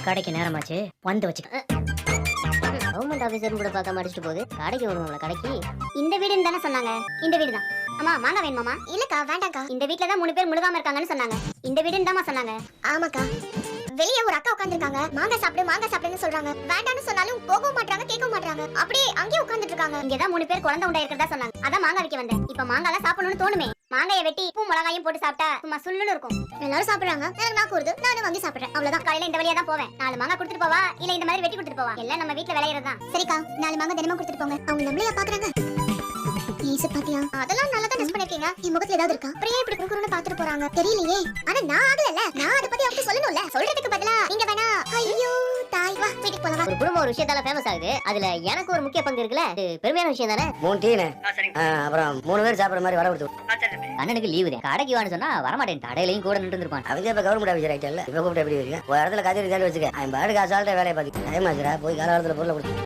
கடைக்கு நேரமாச்சு வந்து வச்சுக்க. கவர்மெண்ட் ஆபீசர் கூட பார்க்காம அடிச்சுட்டு போகுது. கடைக்கு வருவாங்களா கடைக்கு? இந்த வீடுன்னு தானே சொன்னாங்க. இந்த வீடு தான். அம்மா மாங்காய் வேணுமாமா? இல்லக்கா வேண்டாம்க்கா. இந்த வீட்ல தான் 3 பேர் முழுகாம இருக்காங்கன்னு சொன்னாங்க. இந்த வீடுன்னு தாமா சொன்னாங்க. ஆமாக்கா. வெளிய ஒரு அக்கா உட்கார்ந்திருக்காங்க. மாங்காய் சாப்பிடுன்னு சொல்றாங்க. வேண்டாம்னு சொன்னாலும் போகவும் மாட்றாங்க, கேட்கவும் மாட்றாங்க. அப்படியே அங்கேயே உட்கார்ந்துட்டு இருக்காங்க. இங்க தான் 3 பேர் குழந்தை உண்டா இருக்கிறதா சொன்னாங்க. அதான் மாங்காய் விக்க வந்தேன். இப்ப மாங்காய்லாம் சாப்பிடணும்னு தோணுமே. மாங்காயை வெட்டி உப்பு மிளகாயும் போட்டு சாப்பிட்டா சும்மா சுள்ளுன்னு இருக்கும். எல்லாரும் சாப்பிடுறாங்க. எனக்கு நாக்கு வருது. நானும் வாங்கி சாப்பிடுறேன். அவ்வளவுதான். காலையில இந்த வழியா தான் போவேன். 4 மாங்காய் கொடுத்துட்டு போவா இல்ல இந்த மாதிரி வெட்டி கொடுத்துட்டு போவா. எல்லாம் நம்ம வீட்ல விளையறது தான். சரிக்கா 4 மாங்காய் தினமும் கொடுத்துட்டு போங்க. அவங்க நம்மளையா பாக்குறாங்க? ஈசு பாத்தியா? அதெல்லாம் நல்லா தான் டெஸ்ட் பண்ணிருக்கீங்க. இந்த முகத்துல ஏதாவது இருக்கா? அப்புறம் இப்படி குறுகுறுன்னு பாத்துட்டு போறாங்க. தெரியலையே. ஆனா நான் ஆகலல. நான் அத பத்தி அவங்களுக்கு சொல்லணும்ல. சொல்றதுக்கு பதிலா நீங்க வேணா ஐயோ தாய் வா வீட்டுக்கு போலாம். ஒரு குடும்பம் ஒரு விஷயத்தால ஃபேமஸ் ஆகுது. அதுல எனக்கு ஒரு முக்கிய பங்கு இருக்குல. இது பெருமையான விஷயம் தானே. 3 டீனு. அப்புறம் 3 பேர் சாப்பிடுற மாதிரி வர கொடுத்து. அண்ணனுக்கு லீவு தான். கடைக்கு வான்னு சொன்னா வர மாட்டேன். கடையிலயும் கூட நின்று இருப்பான். அவங்க இப்ப கவர்மெண்ட் ஆபீசர் ஆயிட்டல. இப்ப கூப்பிட்டு எப்படி இருக்கு? ஒரு இடத்துல கதிரி வச்சுக்க. அவன் பாட்டுக்கு அசால்ட்டா வேலையை பார்த்து டைம் ஆச்சுடா. போய் காலகாலத்துல பொருளை கொடுத்து